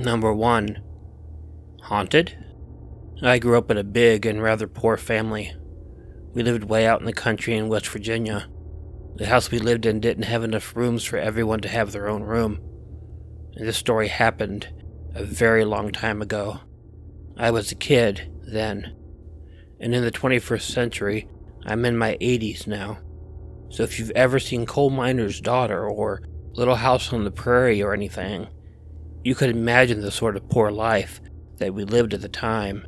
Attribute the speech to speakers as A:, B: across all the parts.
A: Number 1. Haunted? I grew up in a big and rather poor family. We lived way out in the country in West Virginia. The house we lived in didn't have enough rooms for everyone to have their own room. And this story happened a very long time ago. I was a kid then. And in the 21st century, I'm in my 80s now. So if you've ever seen Coal Miner's Daughter or Little House on the Prairie or anything, you could imagine the sort of poor life that we lived at the time.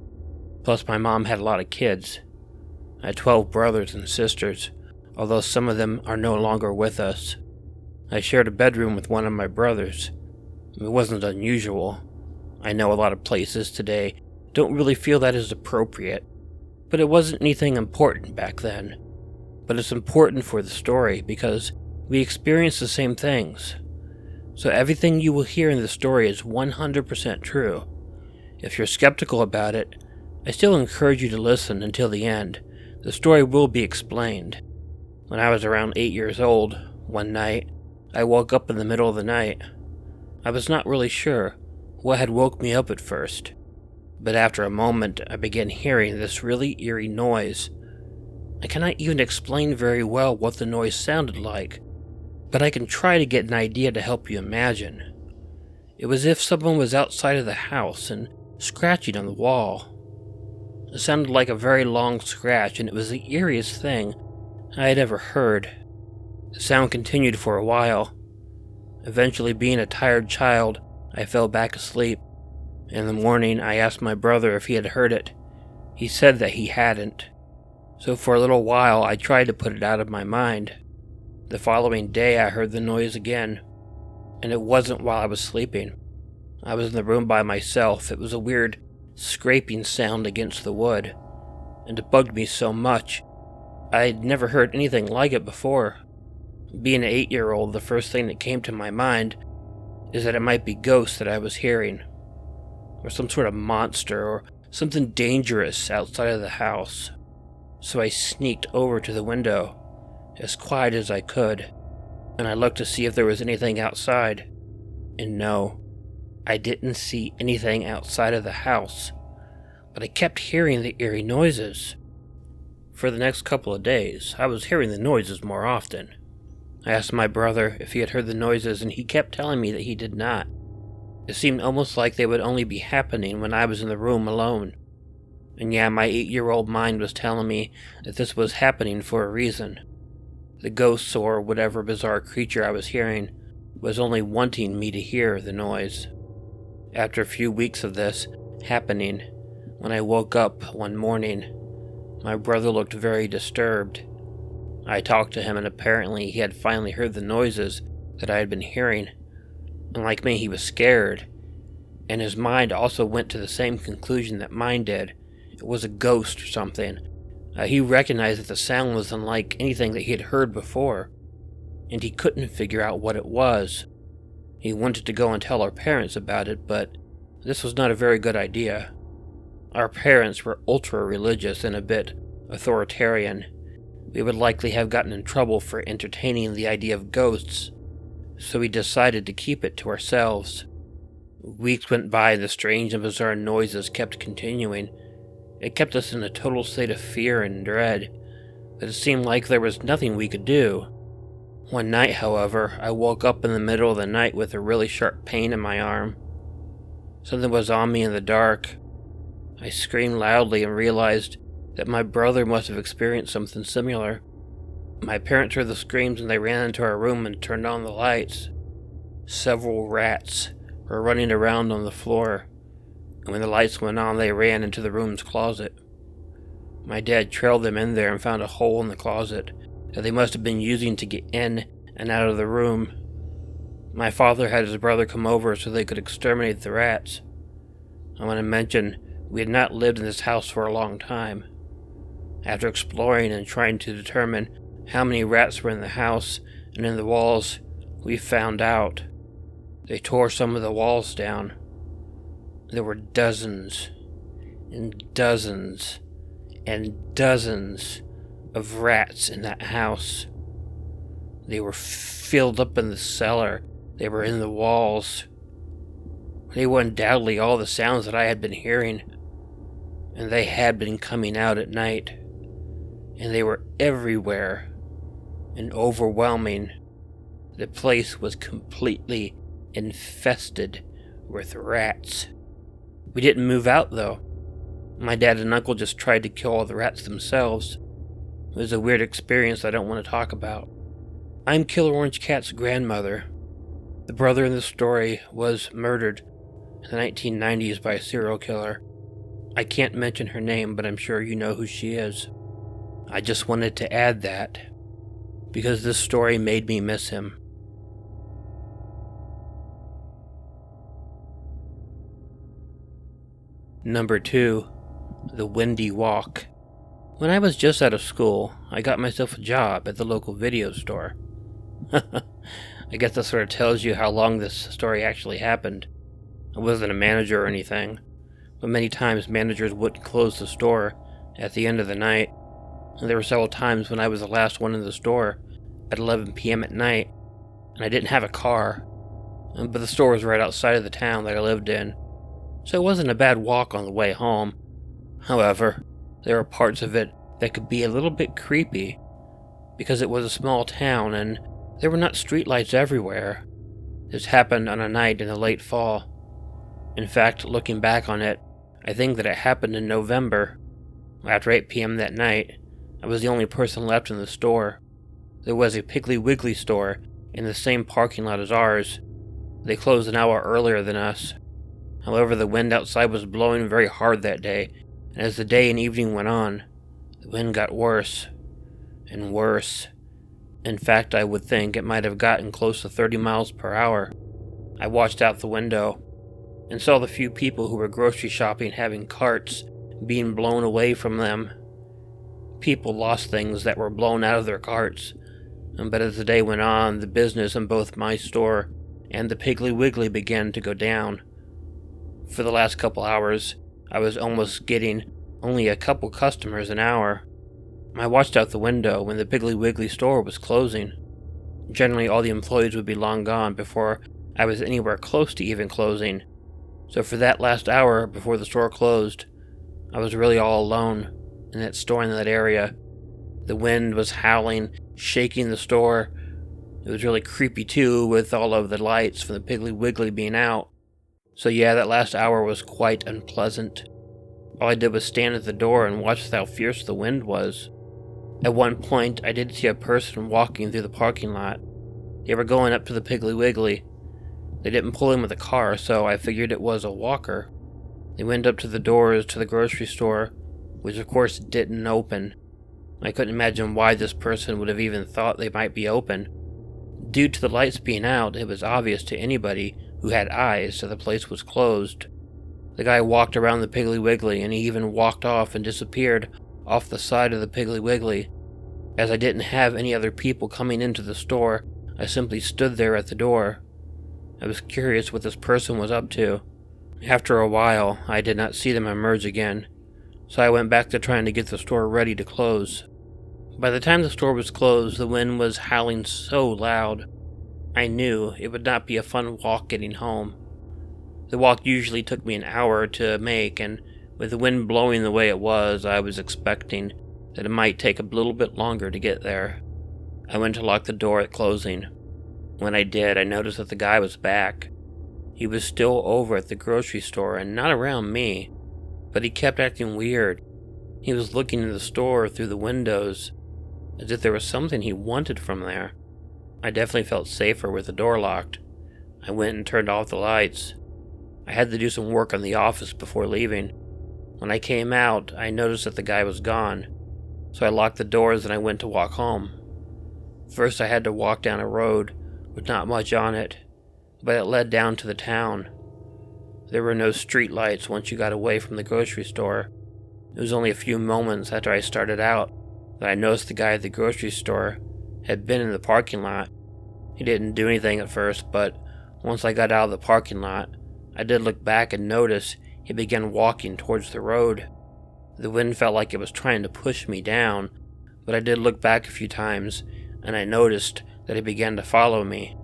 A: Plus my mom had a lot of kids. I had 12 brothers and sisters, although some of them are no longer with us. I shared a bedroom with one of my brothers. It wasn't unusual. I know a lot of places today don't really feel that is appropriate, but it wasn't anything important back then. But it's important for the story because we experienced the same things. So everything you will hear in the story is 100% true. If you're skeptical about it, I still encourage you to listen until the end. The story will be explained. When I was around 8 years old, one night, I woke up in the middle of the night. I was not really sure what had woke me up at first, but after a moment I began hearing this really eerie noise. I cannot even explain very well what the noise sounded like, but I can try to get an idea to help you imagine. It was as if someone was outside of the house and scratching on the wall. It sounded like a very long scratch, and it was the eeriest thing I had ever heard. The sound continued for a while. Eventually, being a tired child, I fell back asleep. In the morning, I asked my brother if he had heard it. He said that he hadn't. So for a little while, I tried to put it out of my mind. The following day, I heard the noise again, and it wasn't while I was sleeping. I was in the room by myself. It was a weird scraping sound against the wood, and it bugged me so much. I'd never heard anything like it before. Being an 8-year-old, the first thing that came to my mind is that it might be ghosts that I was hearing, or some sort of monster, or something dangerous outside of the house. So I sneaked over to the window, as quiet as I could, and I looked to see if there was anything outside. And no, I didn't see anything outside of the house, but I kept hearing the eerie noises. For the next couple of days, I was hearing the noises more often. I asked my brother if he had heard the noises, and he kept telling me that he did not. It seemed almost like they would only be happening when I was in the room alone. And yeah, my 8-year-old mind was telling me that this was happening for a reason. The ghosts, or whatever bizarre creature I was hearing, was only wanting me to hear the noise. After a few weeks of this happening, when I woke up one morning, my brother looked very disturbed. I talked to him, and apparently he had finally heard the noises that I had been hearing. And like me, he was scared, and his mind also went to the same conclusion that mine did. It was a ghost or something. He recognized that the sound was unlike anything that he had heard before, and he couldn't figure out what it was. He wanted to go and tell our parents about it, but this was not a very good idea. Our parents were ultra-religious and a bit authoritarian. We would likely have gotten in trouble for entertaining the idea of ghosts, so we decided to keep it to ourselves. Weeks went by and the strange and bizarre noises kept continuing. It kept us in a total state of fear and dread, but it seemed like there was nothing we could do. One night, however, I woke up in the middle of the night with a really sharp pain in my arm. Something was on me in the dark. I screamed loudly and realized that my brother must have experienced something similar. My parents heard the screams and they ran into our room and turned on the lights. Several rats were running around on the floor, and when the lights went on, they ran into the room's closet. My dad trailed them in there and found a hole in the closet that they must have been using to get in and out of the room. My father had his brother come over so they could exterminate the rats. I want to mention, we had not lived in this house for a long time. After exploring and trying to determine how many rats were in the house and in the walls, we found out. They tore some of the walls down. There were dozens and dozens and dozens of rats in that house. They were filled up in the cellar. They were in the walls. They were undoubtedly all the sounds that I had been hearing, and they had been coming out at night, and they were everywhere and overwhelming. The place was completely infested with rats. We didn't move out, though. My dad and uncle just tried to kill all the rats themselves. It was a weird experience I don't want to talk about. I'm Killer Orange Cat's grandmother. The brother in the story was murdered in the 1990s by a serial killer. I can't mention her name, but I'm sure you know who she is. I just wanted to add that, because this story made me miss him. Number 2. The Windy Walk. When I was just out of school, I got myself a job at the local video store. I guess that sort of tells you how long this story actually happened. I wasn't a manager or anything, but many times managers wouldn't close the store at the end of the night, and there were several times when I was the last one in the store at 11 p.m. at night, and I didn't have a car, but the store was right outside of the town that I lived in, so it wasn't a bad walk on the way home. However, there were parts of it that could be a little bit creepy, because it was a small town and there were not streetlights everywhere. This happened on a night in the late fall. In fact, looking back on it, I think that it happened in November. After 8 p.m. that night, I was the only person left in the store. There was a Piggly Wiggly store in the same parking lot as ours. They closed an hour earlier than us. However, the wind outside was blowing very hard that day, and as the day and evening went on, the wind got worse and worse. In fact, I would think it might have gotten close to 30 miles per hour. I watched out the window and saw the few people who were grocery shopping having carts being blown away from them. People lost things that were blown out of their carts, but as the day went on, the business in both my store and the Piggly Wiggly began to go down. For the last couple hours, I was almost getting only a couple customers an hour. I watched out the window when the Piggly Wiggly store was closing. Generally, all the employees would be long gone before I was anywhere close to even closing. So for that last hour before the store closed, I was really all alone in that store in that area. The wind was howling, shaking the store. It was really creepy too, with all of the lights from the Piggly Wiggly being out. So yeah, that last hour was quite unpleasant. All I did was stand at the door and watch how fierce the wind was. At one point, I did see a person walking through the parking lot. They were going up to the Piggly Wiggly. They didn't pull in with a car, so I figured it was a walker. They went up to the doors to the grocery store, which of course didn't open. I couldn't imagine why this person would have even thought they might be open. Due to the lights being out, it was obvious to anybody who had eyes that the place was closed. The guy walked around the Piggly Wiggly, and he even walked off and disappeared off the side of the Piggly Wiggly. As I didn't have any other people coming into the store, I simply stood there at the door. I was curious what this person was up to. After a while, I did not see them emerge again, so I went back to trying to get the store ready to close. By the time the store was closed, the wind was howling so loud. I knew it would not be a fun walk getting home. The walk usually took me an hour to make, and with the wind blowing the way it was, I was expecting that it might take a little bit longer to get there. I went to lock the door at closing. When I did, I noticed that the guy was back. He was still over at the grocery store and not around me, but he kept acting weird. He was looking in the store through the windows, as if there was something he wanted from there. I definitely felt safer with the door locked. I went and turned off the lights. I had to do some work on the office before leaving. When I came out, I noticed that the guy was gone, so I locked the doors and I went to walk home. First, I had to walk down a road with not much on it, but it led down to the town. There were no street lights once you got away from the grocery store. It was only a few moments after I started out that I noticed the guy at the grocery store had been in the parking lot. He didn't do anything at first, but once I got out of the parking lot, I did look back and notice he began walking towards the road. The wind felt like it was trying to push me down, but I did look back a few times, and I noticed that he began to follow me,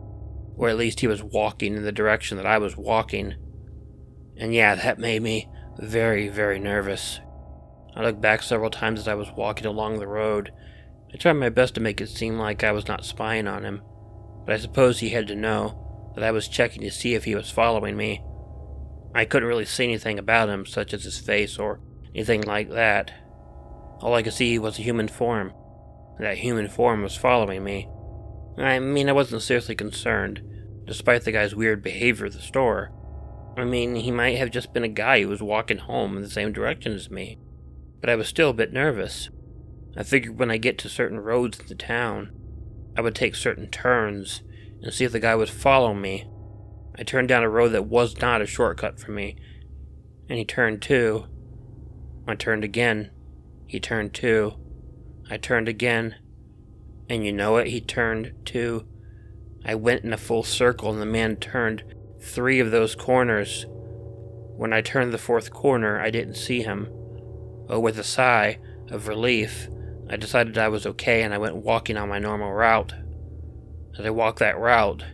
A: or at least he was walking in the direction that I was walking. And yeah, that made me very, very nervous. I looked back several times as I was walking along the road. I tried my best to make it seem like I was not spying on him, but I suppose he had to know that I was checking to see if he was following me. I couldn't really see anything about him, such as his face or anything like that. All I could see was a human form. That human form was following me. I mean, I wasn't seriously concerned, despite the guy's weird behavior at the store. I mean, he might have just been a guy who was walking home in the same direction as me. But I was still a bit nervous. I figured when I get to certain roads in the town, I would take certain turns and see if the guy would follow me. I turned down a road that was not a shortcut for me, and he turned too. I turned again. He turned too. I turned again. And you know what? He turned too. I went in a full circle and the man turned 3 of those corners. When I turned the 4th corner, I didn't see him. Oh, with a sigh of relief, I decided I was okay and I went walking on my normal route. As I walked that route,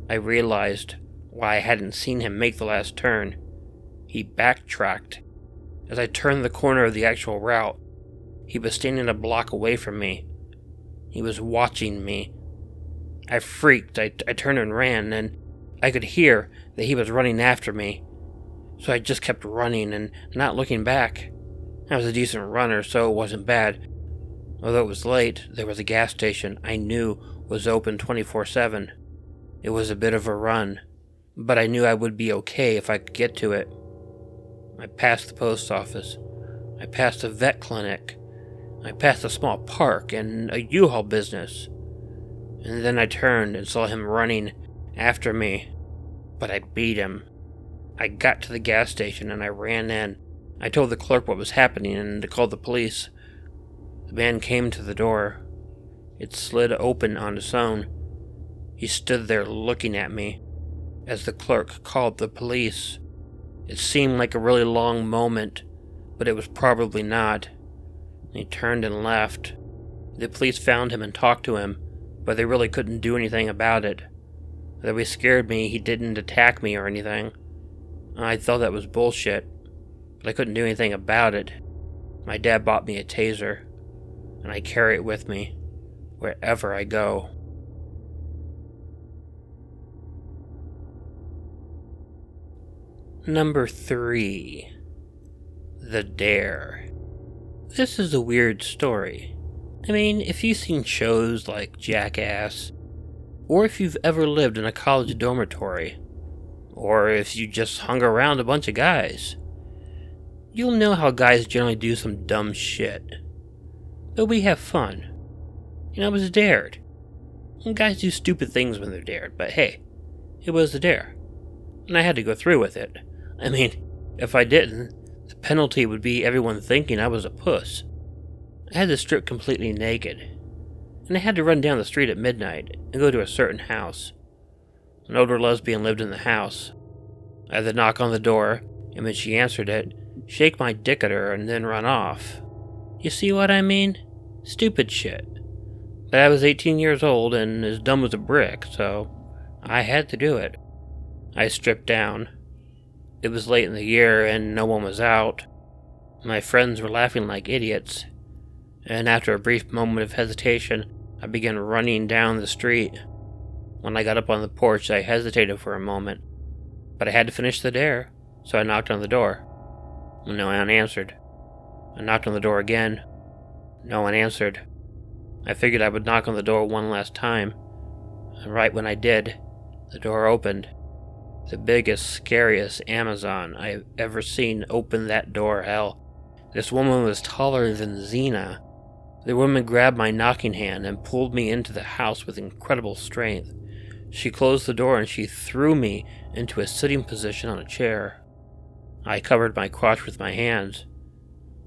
A: I realized why I hadn't seen him make the last turn. He backtracked. As I turned the corner of the actual route, he was standing a block away from me. He was watching me. I freaked. I turned and ran, and I could hear that he was running after me. So I just kept running and not looking back. I was a decent runner, so it wasn't bad. Although it was late, there was a gas station I knew was open 24/7. It was a bit of a run, but I knew I would be okay if I could get to it. I passed the post office. I passed a vet clinic. I passed a small park and a U-Haul business. And then I turned and saw him running after me. But I beat him. I got to the gas station and I ran in. I told the clerk what was happening and to call the police. The man came to the door. It slid open on its own. He stood there looking at me as the clerk called the police. It seemed like a really long moment, but it was probably not. He turned and left. The police found him and talked to him, but they really couldn't do anything about it. Though he scared me, he didn't attack me or anything. I thought that was bullshit, but I couldn't do anything about it. My dad bought me a taser, and I carry it with me wherever I go. Number 3. The Dare. This is a weird story. I mean, if you've seen shows like Jackass, or if you've ever lived in a college dormitory, or if you just hung around a bunch of guys, you'll know how guys generally do some dumb shit. But we have fun. I was dared. And guys do stupid things when they're dared, but hey, it was a dare. And I had to go through with it. I mean, if I didn't, the penalty would be everyone thinking I was a puss. I had to strip completely naked, and I had to run down the street at midnight and go to a certain house. An older lesbian lived in the house. I had to knock on the door, and when she answered it, shake my dick at her and then run off. You see what I mean? Stupid shit. But I was 18 years old and as dumb as a brick, so I had to do it. I stripped down. It was late in the year and no one was out. My friends were laughing like idiots, and after a brief moment of hesitation, I began running down the street. When I got up on the porch, I hesitated for a moment, but I had to finish the dare, so I knocked on the door. No one answered. I knocked on the door again. No one answered. I figured I would knock on the door one last time, and right when I did, the door opened. The biggest, scariest Amazon I've ever seen open that door, hell. This woman was taller than Xena. The woman grabbed my knocking hand and pulled me into the house with incredible strength. She closed the door and she threw me into a sitting position on a chair. I covered my crotch with my hands.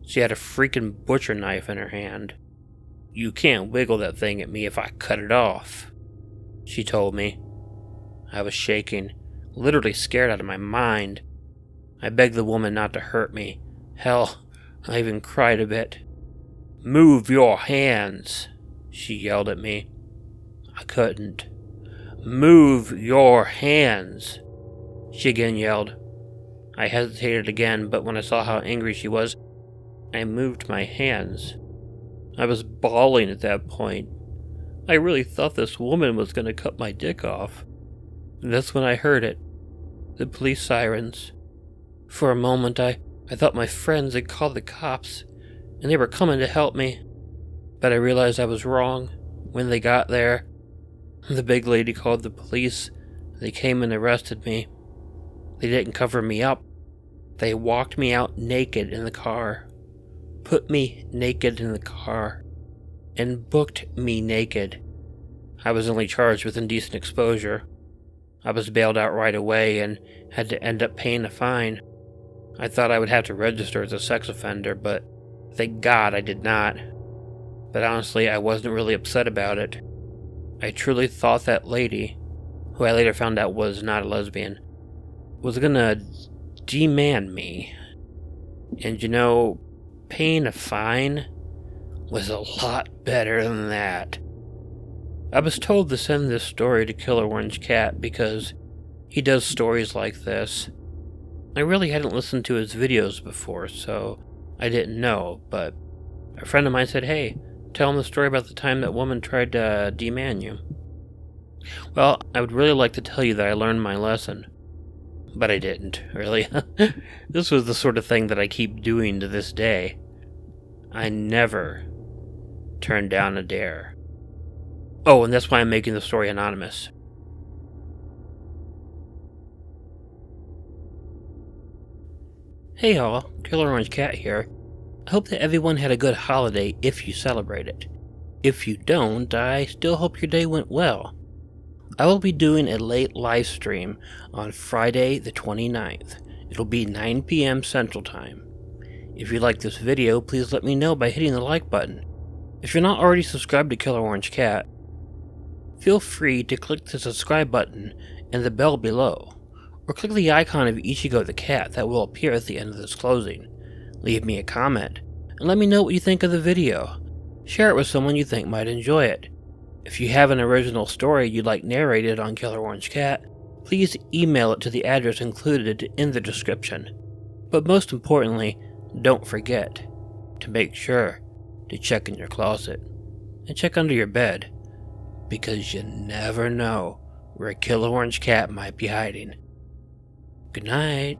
A: She had a freaking butcher knife in her hand. You can't wiggle that thing at me if I cut it off, she told me. I was shaking, literally scared out of my mind. I begged the woman not to hurt me. Hell, I even cried a bit. Move your hands, she yelled at me. I couldn't. Move your hands, she again yelled. I hesitated again, but when I saw how angry she was, I moved my hands. I was bawling at that point. I really thought this woman was going to cut my dick off. And that's when I heard it. The police sirens. For a moment, I thought my friends had called the cops, and they were coming to help me. But I realized I was wrong. When they got there, the big lady called the police. They came and arrested me. They didn't cover me up. They walked me out naked in the car. Put me naked in the car. And booked me naked. I was only charged with indecent exposure. I was bailed out right away and had to end up paying a fine. I thought I would have to register as a sex offender, but thank God I did not. But honestly, I wasn't really upset about it. I truly thought that lady, who I later found out was not a lesbian, was gonna demand me. And you know, paying a fine was a lot better than that. I was told to send this story to Killer Orange Cat because he does stories like this. I really hadn't listened to his videos before, so I didn't know, but a friend of mine said, hey, tell him the story about the time that woman tried to demand you. Well, I would really like to tell you that I learned my lesson, but I didn't, really. This was the sort of thing that I keep doing to this day. I never turned down a dare. Oh, and that's why I'm making the story anonymous. Hey y'all, Killer Orange Cat here. I hope that everyone had a good holiday if you celebrate it. If you don't, I still hope your day went well. I will be doing a late live stream on Friday the 29th. It'll be 9 p.m. Central Time. If you like this video, please let me know by hitting the like button. If you're not already subscribed to Killer Orange Cat, feel free to click the subscribe button and the bell below, or click the icon of Ichigo the cat that will appear at the end of this closing. Leave me a comment, and let me know what you think of the video. Share it with someone you think might enjoy it. If you have an original story you'd like narrated on Killer Orange Cat, please email it to the address included in the description. But most importantly, don't forget to make sure to check in your closet and check under your bed, because you never know where a Killer Orange Cat might be hiding. Good night.